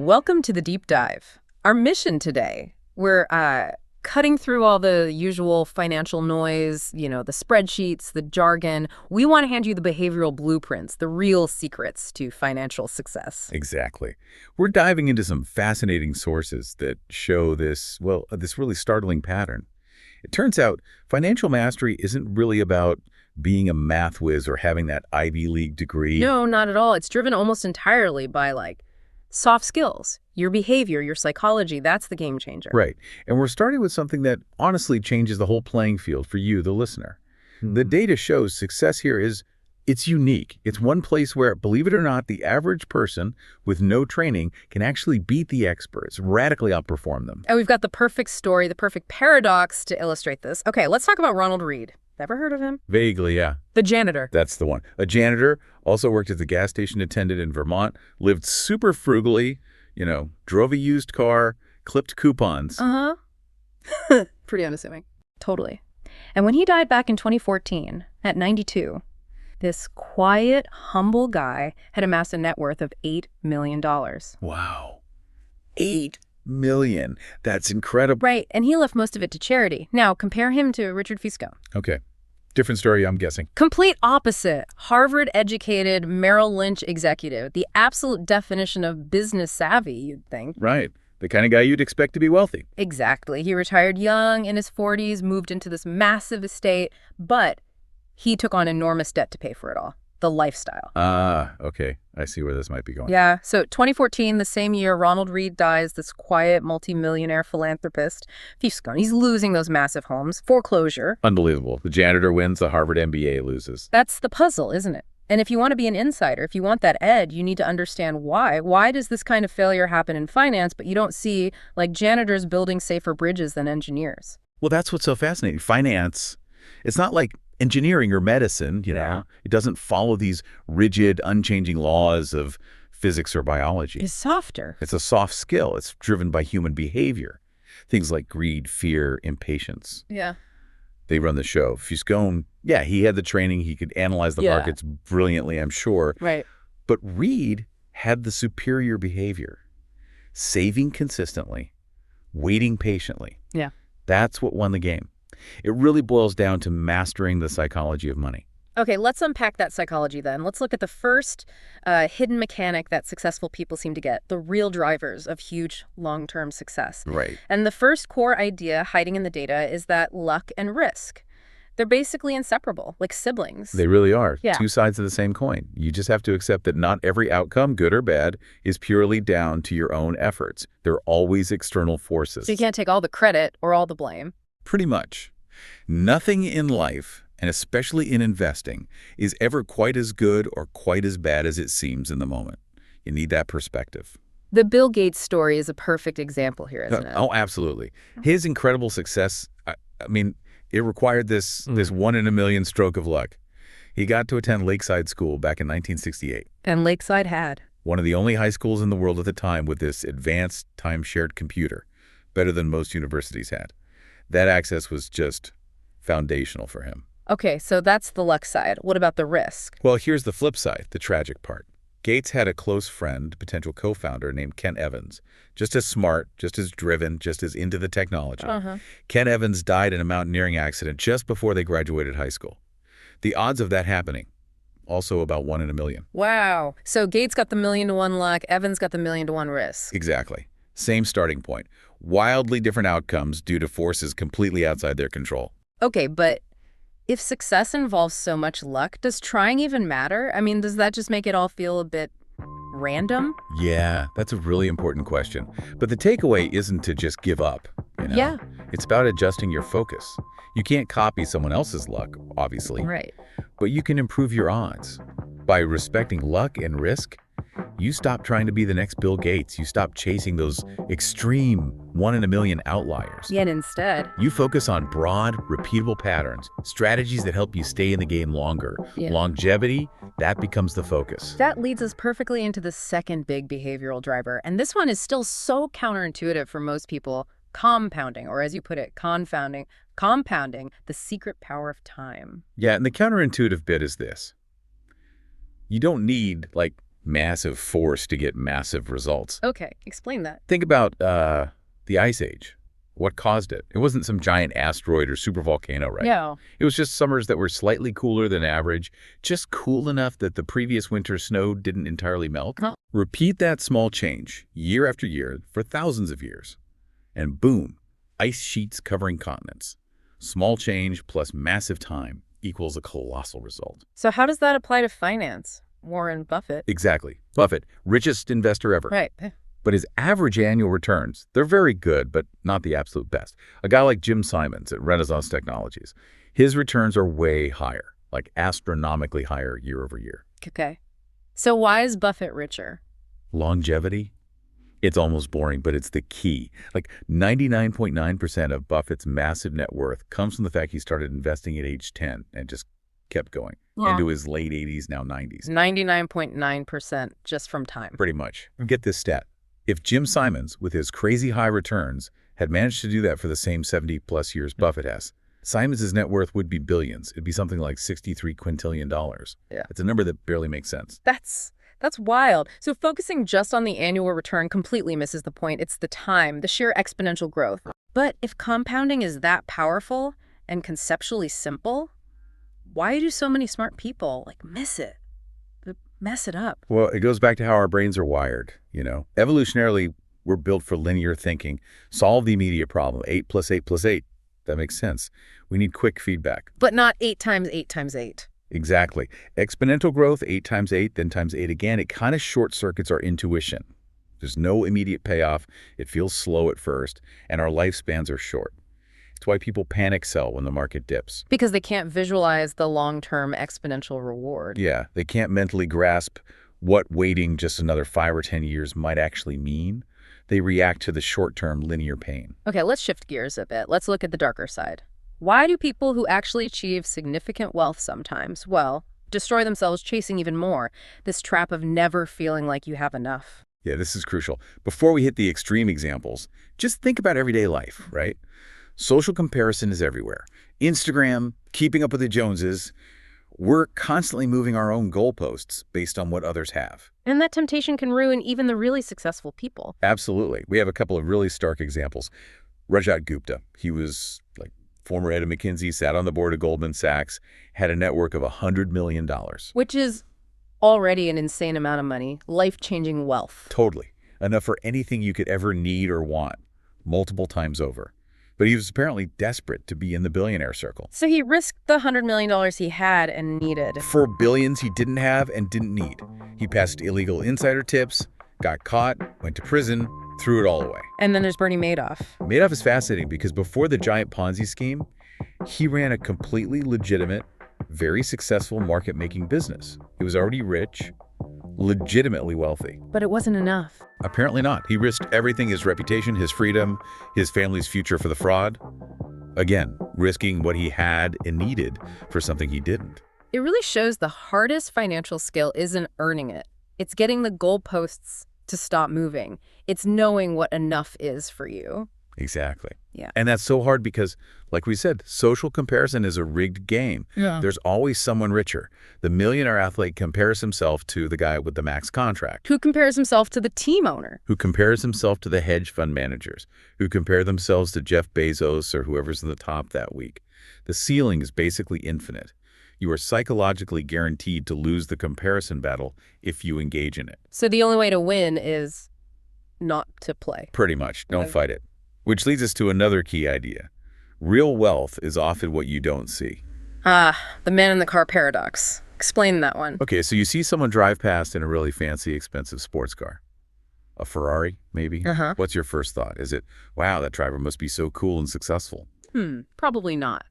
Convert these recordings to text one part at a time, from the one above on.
Welcome to the deep dive. Our mission today, we're cutting through all the usual financial noise, the spreadsheets, the jargon. We want to hand you the behavioral blueprints, the real secrets to financial success. Exactly. We're diving into some fascinating sources that show this really startling pattern. It turns out financial mastery isn't really about being a math whiz or having that Ivy League degree. No, not at all. It's driven almost entirely by soft skills, your behavior, your psychology. That's the game changer. Right. And we're starting with something that honestly changes the whole playing field for you, the listener. The data shows success here it's unique. It's one place where, believe it or not, the average person with no training can actually beat the experts, radically outperform them. And we've got the perfect story, the perfect paradox to illustrate this. Okay, let's talk about Ronald Reed. Ever heard of him? Vaguely, yeah. The janitor. That's the one. A janitor, also worked as a gas station attendant in Vermont, lived super frugally, drove a used car, clipped coupons. Uh-huh. Pretty unassuming. Totally. And when he died back in 2014, at 92, this quiet, humble guy had amassed a net worth of $8 million. Wow. $8 million. That's incredible. Right, and he left most of it to charity. Now, compare him to Richard Fuscone. Okay. Different story, I'm guessing. Complete opposite. Harvard-educated Merrill Lynch executive. The absolute definition of business savvy, you'd think. Right. The kind of guy you'd expect to be wealthy. Exactly. He retired young, in his 40s, moved into this massive estate, but he took on enormous debt to pay for it all. The lifestyle. Ah, okay. I see where this might be going. Yeah. So 2014, the same year, Ronald Reed dies, this quiet multimillionaire philanthropist. Fuscone, he's losing those massive homes. Foreclosure. Unbelievable. The janitor wins, the Harvard MBA loses. That's the puzzle, isn't it? And if you want to be an insider, if you want that edge, you need to understand why. Why does this kind of failure happen in finance, but you don't see, janitors building safer bridges than engineers? Well, that's what's so fascinating. Finance, it's not like engineering or medicine, Yeah. It doesn't follow these rigid, unchanging laws of physics or biology. It's softer. It's a soft skill. It's driven by human behavior. Things like greed, fear, impatience. Yeah. They run the show. Fuscone, yeah, he had the training. He could analyze the markets brilliantly, I'm sure. Right. But Reed had the superior behavior. Saving consistently, waiting patiently. Yeah. That's what won the game. It really boils down to mastering the psychology of money. Okay, let's unpack that psychology then. Let's look at the first hidden mechanic that successful people seem to get, the real drivers of huge long-term success. Right. And the first core idea hiding in the data is that luck and risk, they're basically inseparable, like siblings. They really are. Yeah. Two sides of the same coin. You just have to accept that not every outcome, good or bad, is purely down to your own efforts. There are always external forces. So you can't take all the credit or all the blame. Pretty much. Nothing in life, and especially in investing, is ever quite as good or quite as bad as it seems in the moment. You need that perspective. The Bill Gates story is a perfect example here, isn't it? Oh, absolutely. His incredible success, it required this 1 in a million stroke of luck. He got to attend Lakeside School back in 1968. And Lakeside had. One of the only high schools in the world at the time with this advanced time-shared computer, better than most universities had. That access was just foundational for him. Okay, so that's the luck side. What about the risk? Well, here's the flip side, the tragic part. Gates had a close friend, potential co-founder named Ken Evans, just as smart, just as driven, just as into the technology. Ken Evans died in a mountaineering accident just before they graduated high school. The odds of that happening, also about 1 in a million. Wow. So Gates got the 1,000,000 to 1 luck, Evans got the 1,000,000 to 1 risk. Exactly. Same starting point. Wildly different outcomes due to forces completely outside their control. Okay, but if success involves so much luck, does trying even matter? Does that just make it all feel a bit random? Yeah, that's a really important question. But the takeaway isn't to just give up. Yeah. It's about adjusting your focus. You can't copy someone else's luck, obviously. Right. But you can improve your odds. By respecting luck and risk, you stop trying to be the next Bill Gates. You stop chasing those extreme 1 in a million outliers. Yet instead, You focus on broad, repeatable patterns, strategies that help you stay in the game longer. Yeah. Longevity, that becomes the focus. that leads us perfectly into the second big behavioral driver. And this one is still so counterintuitive for most people, compounding, or as you put it, confounding, compounding the secret power of time. Yeah, and the counterintuitive bit is this. You don't need, massive force to get massive results. Okay, explain that. Think about the Ice Age. What caused it? It wasn't some giant asteroid or supervolcano, right? Yeah. It was just summers that were slightly cooler than average, just cool enough that the previous winter's snow didn't entirely melt. Huh. Repeat that small change year after year for thousands of years, and boom, ice sheets covering continents. Small change plus massive time equals a colossal result. So how does that apply to finance? Warren Buffett. Exactly. Buffett, richest investor ever. Right. But his average annual returns, they're very good, but not the absolute best. A guy like Jim Simons at Renaissance Technologies, his returns are way higher, like astronomically higher year over year. Okay. So why is Buffett richer? Longevity? It's almost boring, but it's the key. Like 99.9% of Buffett's massive net worth comes from the fact he started investing at age 10 and just kept going into his late 80s, now 90s. 99.9% just from time. Pretty much. Get this stat. If Jim Simons, with his crazy high returns, had managed to do that for the same 70-plus years Buffett has, Simons' net worth would be billions. It'd be something like $63 quintillion. Yeah. It's a number that barely makes sense. That's wild. So focusing just on the annual return completely misses the point. It's the time, the sheer exponential growth. But if compounding is that powerful and conceptually simple, why do so many smart people miss it? Mess it up? Well, it goes back to how our brains are wired, Evolutionarily, we're built for linear thinking. Solve the immediate problem. 8 plus 8 plus 8. That makes sense. We need quick feedback. But not 8 times 8 times 8. Exactly. Exponential growth, 8 times 8, then times 8 again, it kind of short-circuits our intuition. There's no immediate payoff. It feels slow at first, and our lifespans are short. It's why people panic sell when the market dips. Because they can't visualize the long-term exponential reward. Yeah, they can't mentally grasp what waiting just another 5 or 10 years might actually mean. They react to the short-term linear pain. Okay, let's shift gears a bit. Let's look at the darker side. Why do people who actually achieve significant wealth sometimes, destroy themselves chasing even more? This trap of never feeling like you have enough. Yeah, this is crucial. Before we hit the extreme examples, just think about everyday life, right? Social comparison is everywhere. Instagram, keeping up with the Joneses. We're constantly moving our own goalposts based on what others have. And that temptation can ruin even the really successful people. Absolutely. We have a couple of really stark examples. Rajat Gupta, he was former head of McKinsey, sat on the board of Goldman Sachs, had a net worth of $100 million. Which is already an insane amount of money, life-changing wealth. Totally. Enough for anything you could ever need or want, multiple times over. But he was apparently desperate to be in the billionaire circle. So he risked the $100 million he had and needed. For billions he didn't have and didn't need. He passed illegal insider tips, got caught, went to prison, threw it all away. And then there's Bernie Madoff. Madoff is fascinating because before the giant Ponzi scheme, he ran a completely legitimate, very successful market-making business. He was already rich, legitimately wealthy. But it wasn't enough. Apparently not. He risked everything, his reputation, his freedom, his family's future for the fraud. Again, risking what he had and needed for something he didn't. It really shows the hardest financial skill isn't earning it. It's getting the goalposts to stop moving. It's knowing what enough is for you. Exactly. Yeah. And that's so hard because, like we said, social comparison is a rigged game. Yeah. There's always someone richer. The millionaire athlete compares himself to the guy with the max contract. Who compares himself to the team owner. Who compares himself to the hedge fund managers. Who compare themselves to Jeff Bezos or whoever's in the top that week. The ceiling is basically infinite. You are psychologically guaranteed to lose the comparison battle if you engage in it. So the only way to win is not to play. Pretty much. Don't fight it. Which leads us to another key idea. Real wealth is often what you don't see. The man in the car paradox. Explain that one. Okay, so you see someone drive past in a really fancy, expensive sports car. A Ferrari, maybe? Uh-huh. What's your first thought? Is it, wow, that driver must be so cool and successful? Probably not.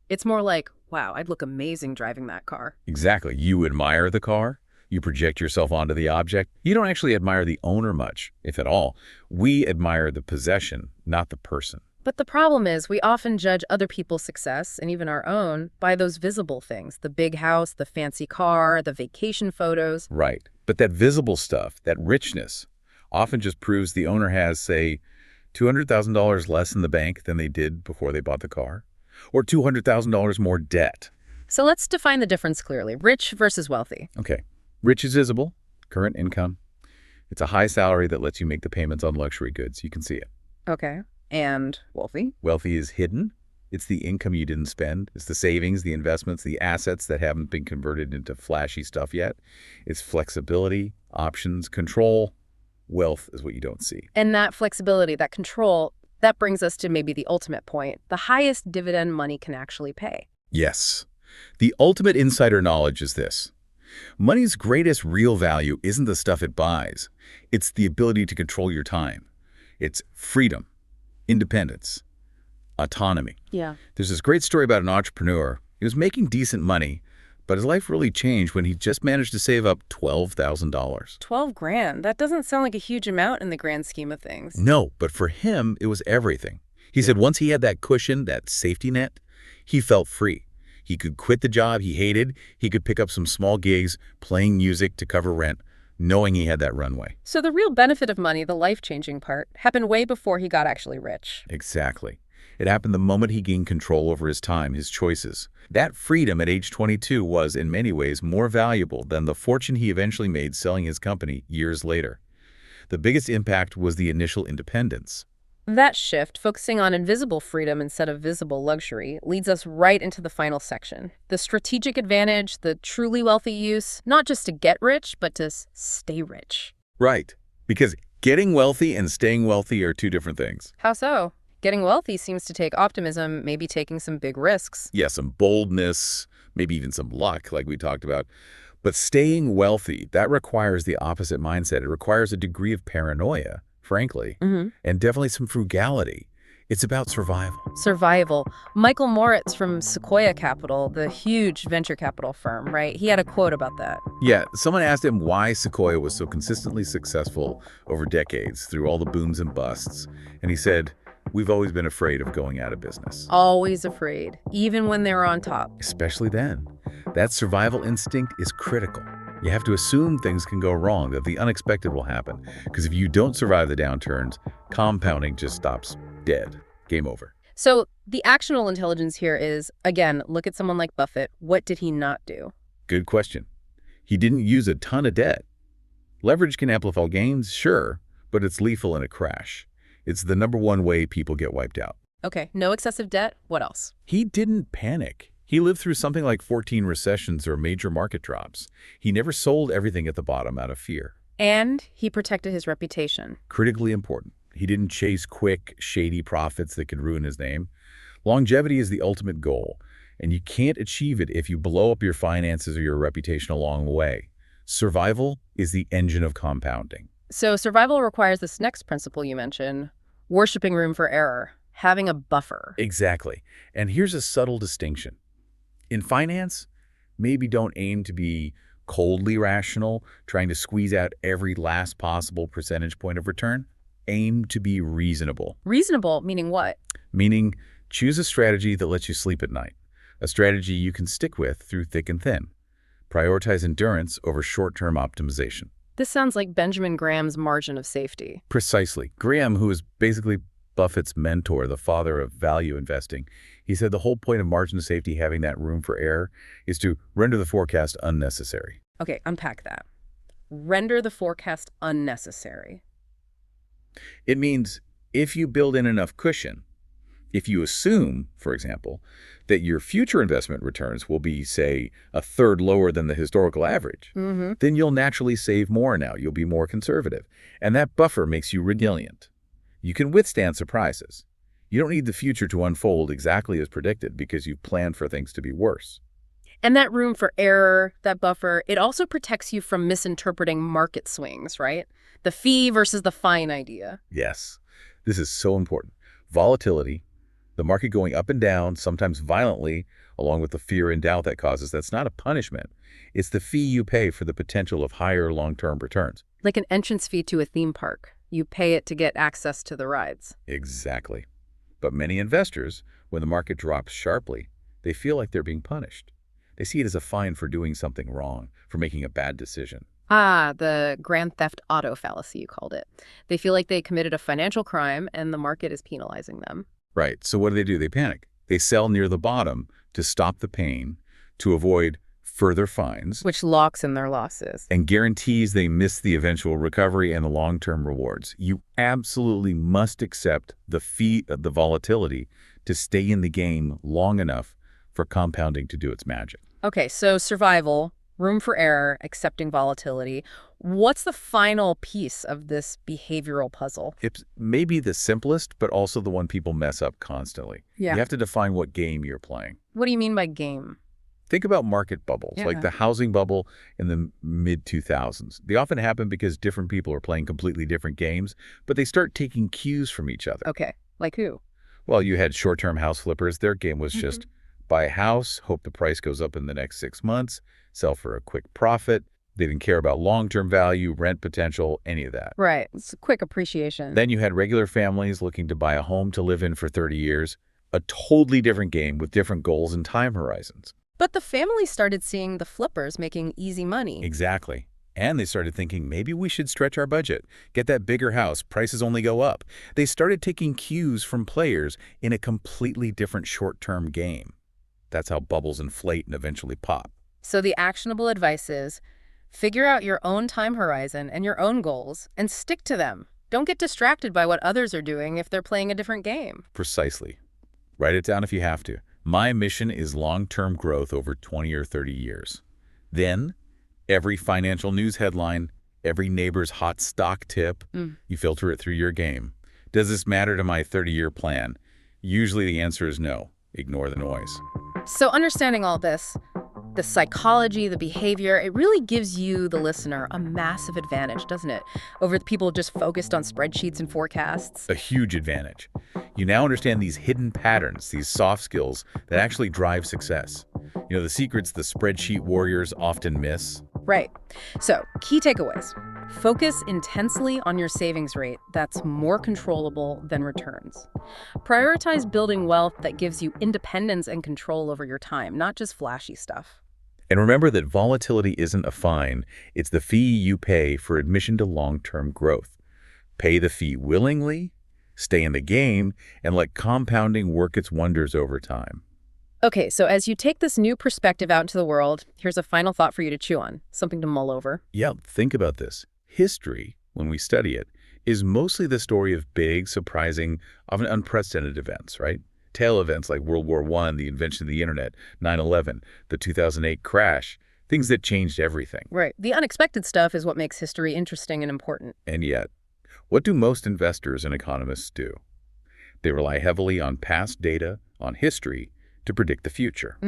It's more like, wow, I'd look amazing driving that car. Exactly. You admire the car. You project yourself onto the object. You don't actually admire the owner much, if at all. We admire the possession, not the person. But the problem is we often judge other people's success, and even our own, by those visible things. The big house, the fancy car, the vacation photos. Right. But that visible stuff, that richness, often just proves the owner has, say, $200,000 less in the bank than they did before they bought the car, or $200,000 more debt. So let's define the difference clearly. Rich versus wealthy. Okay. Rich is visible. Current income. It's a high salary that lets you make the payments on luxury goods. You can see it. Okay. And wealthy? Wealthy is hidden. It's the income you didn't spend. It's the savings, the investments, the assets that haven't been converted into flashy stuff yet. It's flexibility, options, control. Wealth is what you don't see. And that flexibility, that control, that brings us to maybe the ultimate point. The highest dividend money can actually pay. Yes. The ultimate insider knowledge is this. Money's greatest real value isn't the stuff it buys. It's the ability to control your time. It's freedom, independence, autonomy. Yeah. There's this great story about an entrepreneur. He was making decent money, but his life really changed when he just managed to save up $12,000. 12 grand. That doesn't sound like a huge amount in the grand scheme of things. No, but for him, it was everything. He said once he had that cushion, that safety net, he felt free. He could quit the job he hated. He could pick up some small gigs, playing music to cover rent, knowing he had that runway. So the real benefit of money, the life-changing part, happened way before he got actually rich. Exactly. It happened the moment he gained control over his time, his choices. That freedom at age 22 was, in many ways, more valuable than the fortune he eventually made selling his company years later. The biggest impact was the initial independence. That shift, focusing on invisible freedom instead of visible luxury, leads us right into the final section. The strategic advantage, the truly wealthy use, not just to get rich, but to stay rich. Right. Because getting wealthy and staying wealthy are two different things. How so? Getting wealthy seems to take optimism, maybe taking some big risks. Yeah, some boldness, maybe even some luck, like we talked about. But staying wealthy, that requires the opposite mindset. It requires a degree of paranoia, frankly, and definitely some frugality. It's about survival. Survival. Michael Moritz from Sequoia Capital, the huge venture capital firm, right? He had a quote about that. Yeah, someone asked him why Sequoia was so consistently successful over decades through all the booms and busts. And he said, "We've always been afraid of going out of business." Always afraid, even when they were on top. Especially then. That survival instinct is critical. You have to assume things can go wrong, that the unexpected will happen. Because if you don't survive the downturns, compounding just stops dead. Game over. So the actionable intelligence here is, again, look at someone like Buffett. What did he not do? Good question. He didn't use a ton of debt. Leverage can amplify gains, sure, but it's lethal in a crash. It's the number one way people get wiped out. Okay, no excessive debt. What else? He didn't panic. He lived through something like 14 recessions or major market drops. He never sold everything at the bottom out of fear. And he protected his reputation. Critically important. He didn't chase quick, shady profits that could ruin his name. Longevity is the ultimate goal, and you can't achieve it if you blow up your finances or your reputation along the way. Survival is the engine of compounding. So survival requires this next principle you mentioned, worshiping room for error, having a buffer. Exactly. And here's a subtle distinction. In finance, maybe don't aim to be coldly rational, trying to squeeze out every last possible percentage point of return. Aim to be reasonable. Reasonable, meaning what? Meaning, choose a strategy that lets you sleep at night, a strategy you can stick with through thick and thin. Prioritize endurance over short-term optimization. This sounds like Benjamin Graham's margin of safety. Precisely. Graham, who is basically Buffett's mentor, the father of value investing, he said the whole point of margin of safety, having that room for error, is to render the forecast unnecessary. Okay, unpack that. Render the forecast unnecessary. It means if you build in enough cushion, if you assume, for example, that your future investment returns will be, say, a third lower than the historical average, then you'll naturally save more now. You'll be more conservative. And that buffer makes you resilient. You can withstand surprises. You don't need the future to unfold exactly as predicted because you've planned for things to be worse. And that room for error, that buffer, it also protects you from misinterpreting market swings, right? The fee versus the fine idea. Yes, this is so important. Volatility, the market going up and down, sometimes violently, along with the fear and doubt that causes, that's not a punishment. It's the fee you pay for the potential of higher long-term returns. Like an entrance fee to a theme park. You pay it to get access to the rides. Exactly. But many investors, when the market drops sharply, they feel like they're being punished. They see it as a fine for doing something wrong, for making a bad decision. Ah, the grand theft auto fallacy, you called it. They feel like they committed a financial crime and the market is penalizing them. Right. So what do? They panic. They sell near the bottom to stop the pain, to avoid further fines, which locks in their losses. and guarantees they miss the eventual recovery and the long-term rewards. You absolutely must accept the fee of the volatility to stay in the game long enough for compounding to do its magic. Okay, so survival, room for error, accepting volatility. What's the final piece of this behavioral puzzle? It's maybe the simplest, but also the one people mess up constantly. Yeah. You have to define what game you're playing. What do you mean by game? Think about market bubbles, like the housing bubble in the mid-2000s. They often happen because different people are playing completely different games, but they start taking cues from each other. Okay, like who? Well, you had short-term house flippers. Their game was just buy a house, hope the price goes up in the next 6 months, sell for a quick profit. They didn't care about long-term value, rent potential, any of that. Right. It's a quick appreciation. Then you had regular families looking to buy a home to live in for 30 years, a totally different game with different goals and time horizons. But the family started seeing the flippers making easy money. Exactly. And they started thinking, maybe we should stretch our budget, get that bigger house, prices only go up. They started taking cues from players in a completely different short-term game. That's how bubbles inflate and eventually pop. So the actionable advice is, figure out your own time horizon and your own goals and stick to them. Don't get distracted by what others are doing if they're playing a different game. Precisely. Write it down if you have to. My mission is long-term growth over 20 or 30 years. Then, every financial news headline, every neighbor's hot stock tip, you filter it through your game. Does this matter to my 30-year plan? Usually the answer is no. Ignore the noise. So understanding all this, the psychology, the behavior, it really gives you, the listener, a massive advantage, doesn't it? Over the people just focused on spreadsheets and forecasts. A huge advantage. You now understand these hidden patterns, these soft skills that actually drive success. You know, the secrets the spreadsheet warriors often miss. Right. So, key takeaways. Focus intensely on your savings rate that's more controllable than returns. Prioritize building wealth that gives you independence and control over your time, not just flashy stuff. And remember that volatility isn't a fine, it's the fee you pay for admission to long-term growth. Pay the fee willingly, stay in the game, and let compounding work its wonders over time. Okay, so as you take this new perspective out into the world, here's a final thought for you to chew on, something to mull over. Yeah, think about this. History, when we study it, is mostly the story of big, surprising, often unprecedented events, right? Tail events like World War I, the invention of the internet, 9/11, the 2008 crash, things that changed everything. Right. The unexpected stuff is what makes history interesting and important. And yet, what do most investors and economists do? They rely heavily on past data, on history, to predict the future.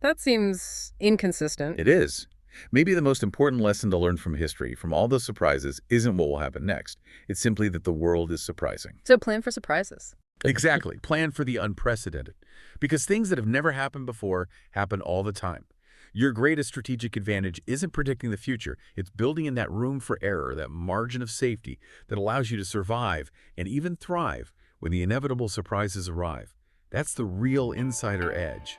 That seems inconsistent. It is. Maybe the most important lesson to learn from history, from all those surprises, isn't what will happen next. It's simply that the world is surprising. So plan for surprises. Exactly. Plan for the unprecedented. Because things that have never happened before happen all the time. Your greatest strategic advantage isn't predicting the future. It's building in that room for error, that margin of safety that allows you to survive and even thrive when the inevitable surprises arrive. That's the real insider edge.